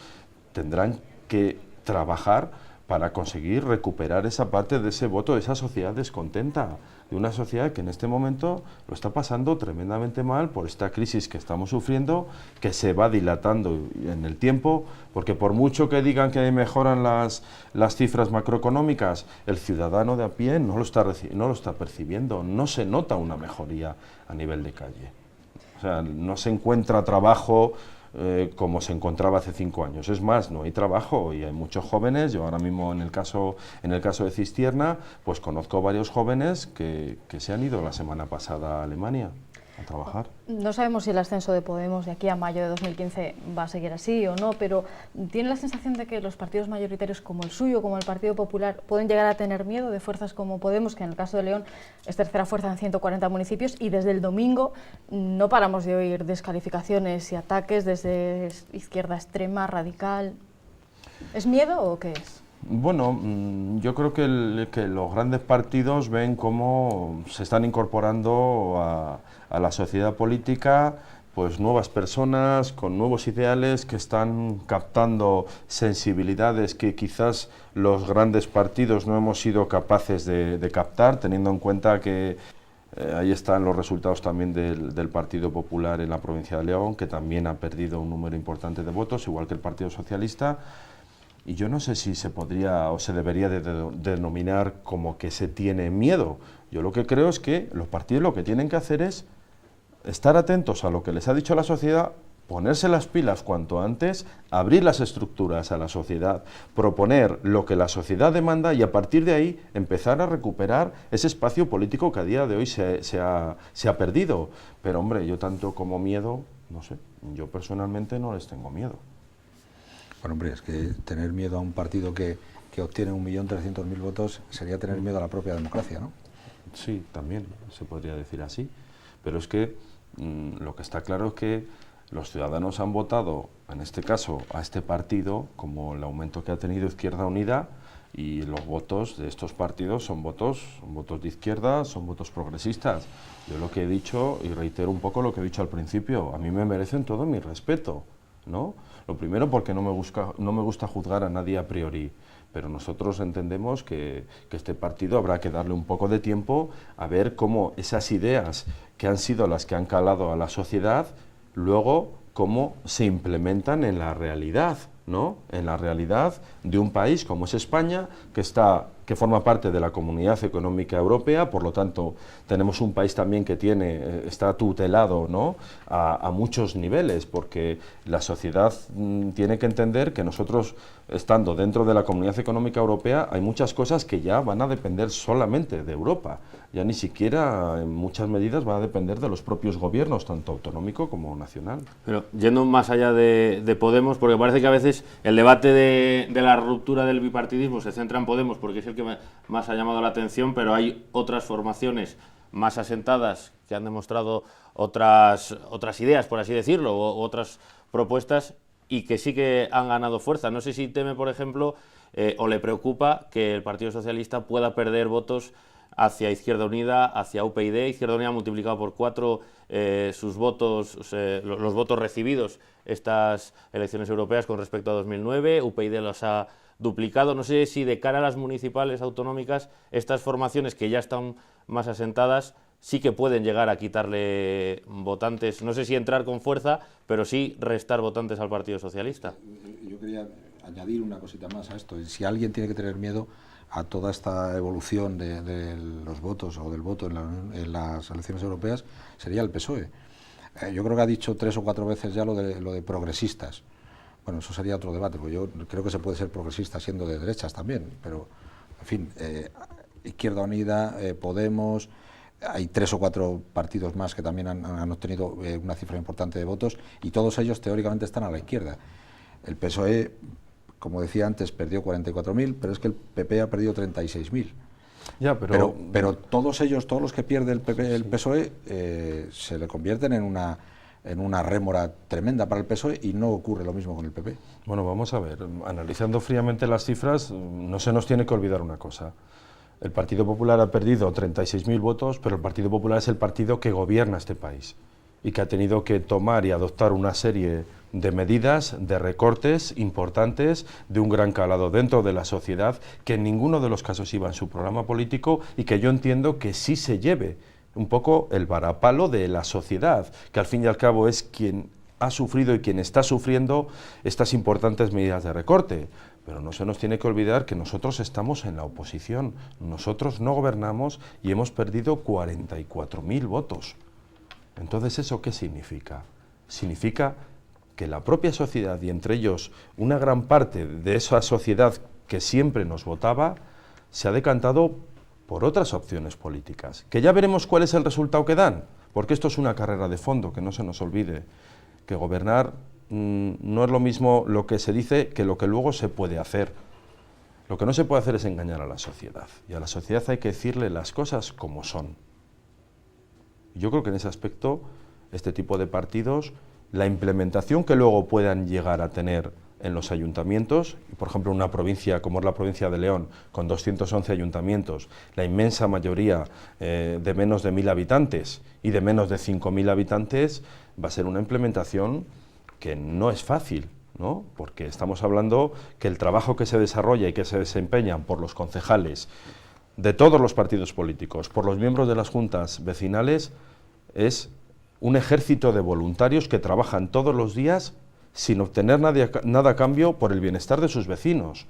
tendrán que trabajar para conseguir recuperar esa parte de ese voto, de esa sociedad descontenta, de una sociedad que en este momento lo está pasando tremendamente mal por esta crisis que estamos sufriendo, que se va dilatando en el tiempo, porque por mucho que digan que mejoran las cifras macroeconómicas, el ciudadano de a pie no lo está percibiendo, no se nota una mejoría a nivel de calle. O sea, no se encuentra trabajo como se encontraba hace 5 años. Es más, no hay trabajo y hay muchos jóvenes. Yo ahora mismo en el caso de Cistierna, pues conozco varios jóvenes que se han ido la semana pasada a Alemania a trabajar. No sabemos si el ascenso de Podemos de aquí a mayo de 2015 va a seguir así o no, pero ¿tiene la sensación de que los partidos mayoritarios como el suyo, como el Partido Popular, pueden llegar a tener miedo de fuerzas como Podemos, que en el caso de León es tercera fuerza en 140 municipios, y desde el domingo no paramos de oír descalificaciones y ataques desde izquierda extrema, radical? ¿Es miedo o qué es? Bueno, yo creo que los grandes partidos ven cómo se están incorporando a la sociedad política pues nuevas personas con nuevos ideales que están captando sensibilidades que quizás los grandes partidos no hemos sido capaces de captar, teniendo en cuenta que ahí están los resultados también del Partido Popular en la provincia de León, que también ha perdido un número importante de votos, igual que el Partido Socialista. Y yo no sé si se podría o se debería denominar como que se tiene miedo. Yo lo que creo es que los partidos lo que tienen que hacer es estar atentos a lo que les ha dicho la sociedad, ponerse las pilas cuanto antes, abrir las estructuras a la sociedad, proponer lo que la sociedad demanda y a partir de ahí empezar a recuperar ese espacio político que a día de hoy se ha perdido. Pero hombre, yo tanto como miedo, no sé, yo personalmente no les tengo miedo. Bueno, hombre, es que tener miedo a un partido que obtiene 1.300.000 votos sería tener miedo a la propia democracia, ¿no? Sí, también se podría decir así, pero es que lo que está claro es que los ciudadanos han votado, en este caso, a este partido, como el aumento que ha tenido Izquierda Unida, y los votos de estos partidos son votos de izquierda, son votos progresistas. Yo lo que he dicho, y reitero un poco lo que he dicho al principio, a mí me merecen todo mi respeto, ¿no? Lo primero porque no me gusta juzgar a nadie a priori, pero nosotros entendemos que este partido habrá que darle un poco de tiempo a ver cómo esas ideas que han sido las que han calado a la sociedad, luego cómo se implementan en la realidad, ¿no? En la realidad de un país como es España, que está que forma parte de la Comunidad Económica Europea, por lo tanto tenemos un país también que está tutelado, ¿no?, a muchos niveles, porque la sociedad tiene que entender que nosotros, estando dentro de la Comunidad Económica Europea, hay muchas cosas que ya van a depender solamente de Europa, ya ni siquiera en muchas medidas van a depender de los propios gobiernos, tanto autonómico como nacional. Pero yendo más allá de Podemos, porque parece que a veces el debate de la ruptura del bipartidismo se centra en Podemos porque es el que más ha llamado la atención, pero hay otras formaciones más asentadas que han demostrado otras ideas, por así decirlo, o otras propuestas y que sí que han ganado fuerza. No sé si teme, por ejemplo, o le preocupa que el Partido Socialista pueda perder votos hacia Izquierda Unida, hacia UPyD. Izquierda Unida ha multiplicado por 4 sus votos, los votos recibidos estas elecciones europeas con respecto a 2009, UPyD los ha duplicado. No sé si de cara a las municipales autonómicas estas formaciones que ya están más asentadas sí que pueden llegar a quitarle votantes, no sé si entrar con fuerza, pero sí restar votantes al Partido Socialista. Yo quería añadir una cosita más a esto. Si alguien tiene que tener miedo a toda esta evolución de los votos o del voto en las elecciones europeas, sería el PSOE. Yo creo que ha dicho 3 o 4 veces ya lo de progresistas. Bueno, eso sería otro debate, porque yo creo que se puede ser progresista siendo de derechas también, pero, en fin, Izquierda Unida, Podemos, hay 3 o 4 partidos más que también han obtenido una cifra importante de votos y todos ellos teóricamente están a la izquierda. El PSOE, como decía antes, perdió 44.000, pero es que el PP ha perdido 36.000. Ya, pero todos ellos, todos los que pierde el PSOE, se le convierten en una rémora tremenda para el PSOE y no ocurre lo mismo con el PP. Bueno, vamos a ver, analizando fríamente las cifras, no se nos tiene que olvidar una cosa. El Partido Popular ha perdido 36.000 votos, pero el Partido Popular es el partido que gobierna este país y que ha tenido que tomar y adoptar una serie de medidas, de recortes importantes, de un gran calado dentro de la sociedad, que en ninguno de los casos iba en su programa político y que yo entiendo que sí se lleve un poco el varapalo de la sociedad, que al fin y al cabo es quien ha sufrido y quien está sufriendo estas importantes medidas de recorte. Pero no se nos tiene que olvidar que nosotros estamos en la oposición, nosotros no gobernamos y hemos perdido 44.000 votos. Entonces, ¿eso qué significa? Significa que la propia sociedad, y entre ellos una gran parte de esa sociedad que siempre nos votaba, se ha decantado por otras opciones políticas, que ya veremos cuál es el resultado que dan, porque esto es una carrera de fondo, que no se nos olvide, que gobernar no es lo mismo lo que se dice que lo que luego se puede hacer. Lo que no se puede hacer es engañar a la sociedad, y a la sociedad hay que decirle las cosas como son. Yo creo que en ese aspecto, este tipo de partidos, la implementación que luego puedan llegar a tener en los ayuntamientos, y por ejemplo en una provincia como es la provincia de León, con 211 ayuntamientos, la inmensa mayoría de menos de 1.000 habitantes y de menos de 5.000 habitantes, va a ser una implementación que no es fácil, ¿no? Porque estamos hablando que el trabajo que se desarrolla y que se desempeñan por los concejales de todos los partidos políticos, por los miembros de las juntas vecinales, es un ejército de voluntarios que trabajan todos los días sin obtener nada a cambio por el bienestar de sus vecinos.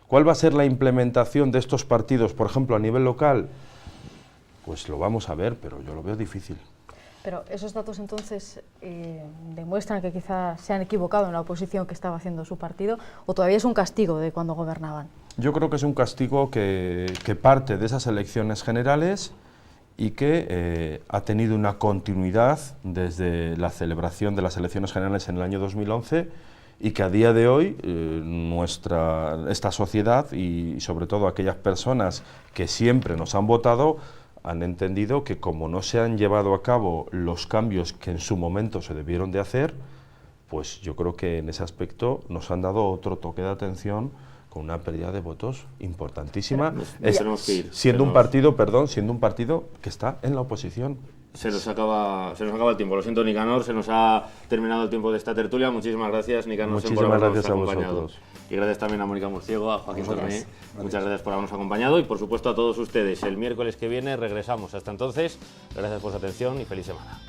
¿Cuál va a ser la implementación de estos partidos, por ejemplo, a nivel local? Pues lo vamos a ver, pero yo lo veo difícil. Pero esos datos entonces demuestran que quizá se han equivocado en la oposición que estaba haciendo su partido, o todavía es un castigo de cuando gobernaban. Yo creo que es un castigo que parte de esas elecciones generales y que ha tenido una continuidad desde la celebración de las elecciones generales en el año 2011 y que a día de hoy esta sociedad y sobre todo aquellas personas que siempre nos han votado han entendido que como no se han llevado a cabo los cambios que en su momento se debieron de hacer, pues yo creo que en ese aspecto nos han dado otro toque de atención con una pérdida de votos importantísima, siendo un partido que está en la oposición. Se nos acaba el tiempo, lo siento Nicanor, se nos ha terminado el tiempo de esta tertulia. Muchísimas gracias Nicanor por habernos acompañado. Y gracias también a Mónica Murciego, a Joaquín Torné. Muchas gracias por habernos acompañado y por supuesto a todos ustedes. El miércoles que viene regresamos. Hasta entonces, gracias por su atención y feliz semana.